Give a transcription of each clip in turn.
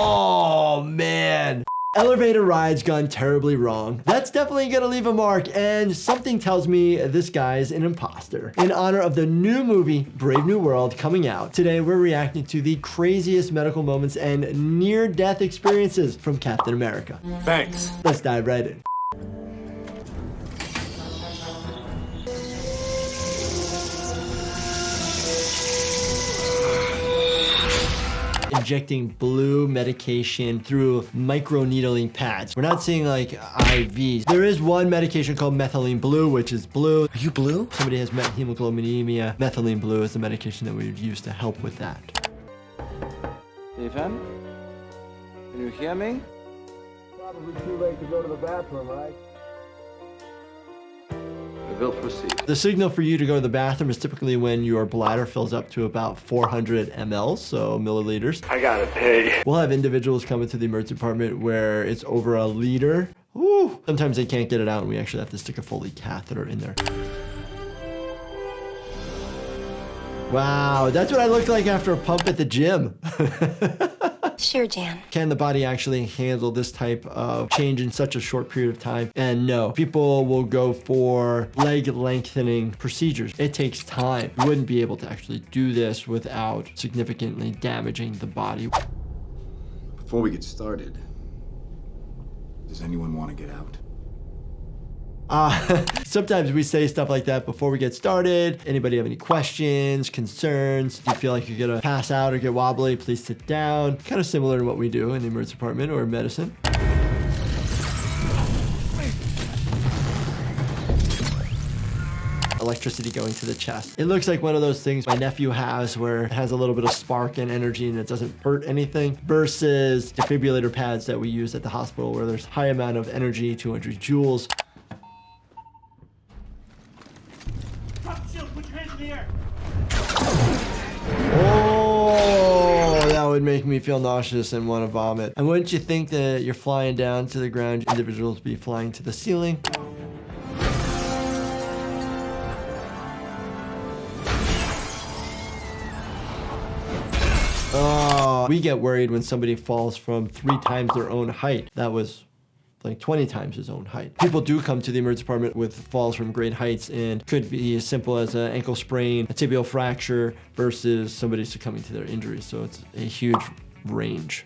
Oh, man. Elevator ride's gone terribly wrong. That's definitely gonna leave a mark, and something tells me this guy's an imposter. In honor of the new movie, Brave New World, coming out, today we're reacting to the craziest medical moments and near-death experiences from Captain America. Thanks. Let's dive right in. Injecting blue medication through microneedling pads. We're not seeing like IVs. There is one medication called methylene blue, which is blue. Are you blue? Somebody has hemoglobinemia. Methylene blue is the medication that we would use to help with that. Stephen? Can you hear me? Probably too late to go to the bathroom, right? We'll proceed. The signal for you to go to the bathroom is typically when your bladder fills up to about 400 ml, so milliliters. I gotta pay. We'll have individuals come into the emergency department where it's over a liter. Ooh. Sometimes they can't get it out and we actually have to stick a Foley catheter in there. Wow, that's what I look like after a pump at the gym. Sure, Jan. Can the body actually handle this type of change in such a short period of time? And no, people will go for leg lengthening procedures. It takes time. You wouldn't be able to actually do this without significantly damaging the body. Before we get started, does anyone want to get out? Sometimes we say stuff like that before we get started. Anybody have any questions, concerns? If you feel like you're gonna pass out or get wobbly, please sit down. Kind of similar to what we do in the emergency department or medicine. Electricity going to the chest. It looks like one of those things my nephew has where it has a little bit of spark and energy and it doesn't hurt anything, versus defibrillator pads that we use at the hospital where there's high amount of energy, 200 joules. Oh, that would make me feel nauseous and want to vomit. And wouldn't you think that you're flying down to the ground, individuals be flying to the ceiling? Oh, we get worried when somebody falls from 3 times their own height. That was like 20 times his own height. People do come to the emergency department with falls from great heights and could be as simple as an ankle sprain, a tibial fracture, versus somebody succumbing to their injuries. So it's a huge range.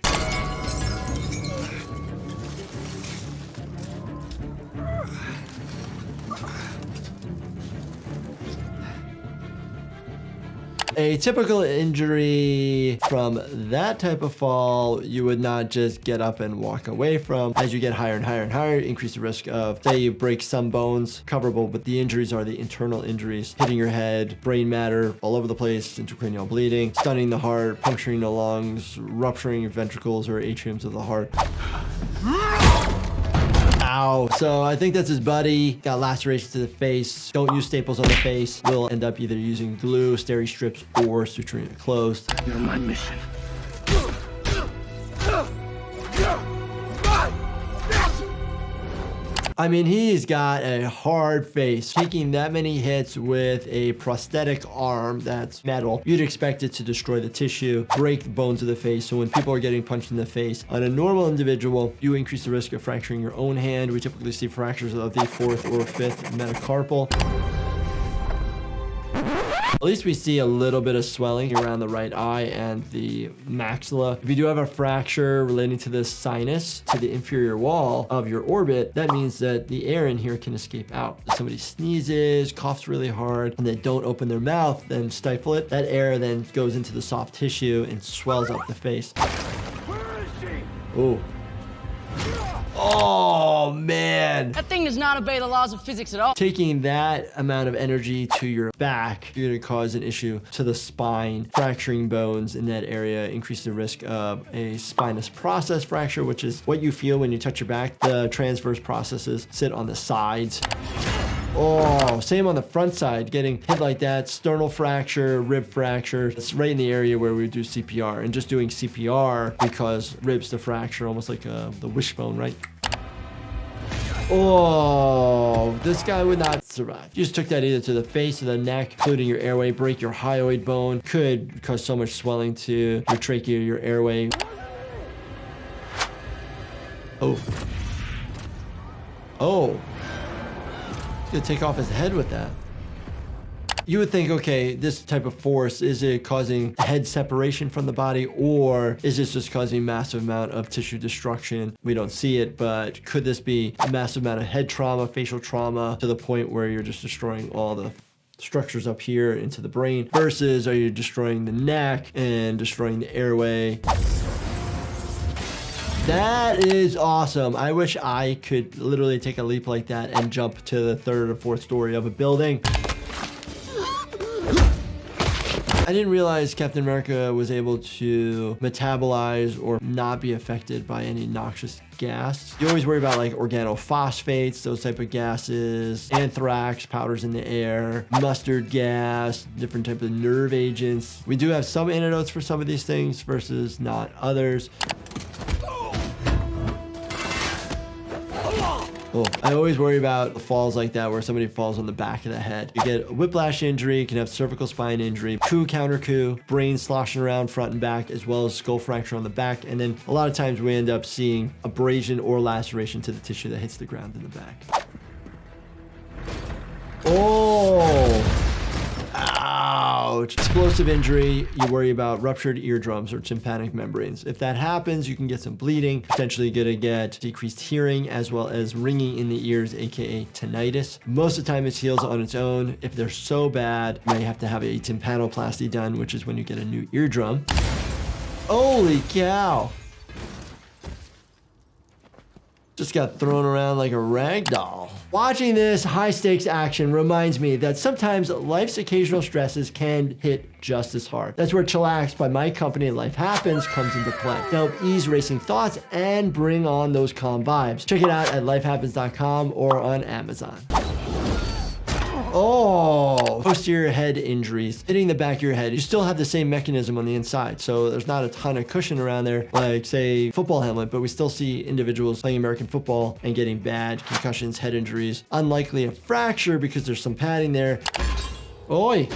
A typical injury from that type of fall, you would not just get up and walk away from. As you get higher and higher and higher, increase the risk of, say you break some bones, coverable, but the injuries are the internal injuries, hitting your head, brain matter all over the place, intracranial bleeding, stunning the heart, puncturing the lungs, rupturing your ventricles or atriums of the heart. Ow. So I think that's his buddy. Got lacerations to the face. Don't use staples on the face. We'll end up either using glue, steri strips, or suturing it closed. You're my mission. I mean, he's got a hard face. Taking that many hits with a prosthetic arm that's metal, you'd expect it to destroy the tissue, break the bones of the face. So when people are getting punched in the face, on a normal individual, you increase the risk of fracturing your own hand. We typically see fractures of the 4th or 5th metacarpal. At least we see a little bit of swelling around the right eye and the maxilla. If you do have a fracture relating to the sinus, to the inferior wall of your orbit, that means that the air in here can escape out. If somebody sneezes, coughs really hard, and they don't open their mouth, then stifle it, that air then goes into the soft tissue and swells up the face. Where is she? Ooh. Oh, man. That thing does not obey the laws of physics at all. Taking that amount of energy to your back, you're going to cause an issue to the spine, fracturing bones in that area, increase the risk of a spinous process fracture, which is what you feel when you touch your back. The transverse processes sit on the sides. Oh, same on the front side, getting hit like that, sternal fracture, rib fracture. It's right in the area where we do CPR, and just doing CPR because ribs to fracture, almost like the wishbone, right? Oh, this guy would not survive. You just took that either to the face or the neck, including your airway, break your hyoid. Hyoid bone, could cause so much swelling to your trachea, your airway. Oh. Oh. He's gonna take off his head with that. You would think, okay, this type of force, is it causing head separation from the body, or is this just causing massive amount of tissue destruction? We don't see it, but could this be a massive amount of head trauma, facial trauma, to the point where you're just destroying all the structures up here into the brain, versus are you destroying the neck and destroying the airway? That is awesome. I wish I could literally take a leap like that and jump to the 3rd or 4th story of a building. I didn't realize Captain America was able to metabolize or not be affected by any noxious gas. You always worry about like organophosphates, those type of gases, anthrax, powders in the air, mustard gas, different type of nerve agents. We do have some antidotes for some of these things versus not others. Oh, I always worry about falls like that where somebody falls on the back of the head. You get a whiplash injury, you can have cervical spine injury, coup, counter coup, brain sloshing around front and back, as well as skull fracture on the back. And then a lot of times we end up seeing abrasion or laceration to the tissue that hits the ground in the back. Oh! Ouch. Explosive injury, you worry about ruptured eardrums or tympanic membranes. If that happens, you can get some bleeding, potentially gonna get decreased hearing, as well as ringing in the ears, aka tinnitus. Most of the time it heals on its own. If they're so bad, you may have to have a tympanoplasty done, which is when you get a new eardrum. Holy cow. Just got thrown around like a rag doll. Watching this high stakes action reminds me that sometimes life's occasional stresses can hit just as hard. That's where Chillax by my company Life Happens comes into play to help ease racing thoughts and bring on those calm vibes. Check it out at lifehappens.com or on Amazon. Oh, posterior head injuries, hitting the back of your head. You still have the same mechanism on the inside, so there's not a ton of cushion around there, like say football helmet, but we still see individuals playing American football and getting bad concussions, head injuries. Unlikely a fracture because there's some padding there. Oi.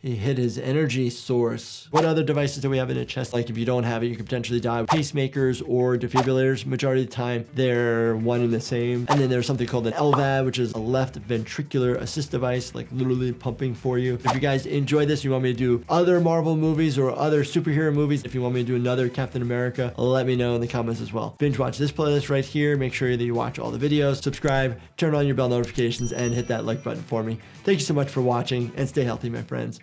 He hit his energy source. What other devices do we have in a chest? Like if you don't have it, you could potentially die. Pacemakers or defibrillators, majority of the time, they're one and the same. And then there's something called an LVAD, which is a left ventricular assist device, like literally pumping for you. If you guys enjoy this, you want me to do other Marvel movies or other superhero movies, if you want me to do another Captain America, let me know in the comments as well. Binge watch this playlist right here. Make sure that you watch all the videos, subscribe, turn on your bell notifications, and hit that like button for me. Thank you so much for watching, and stay healthy, my friends.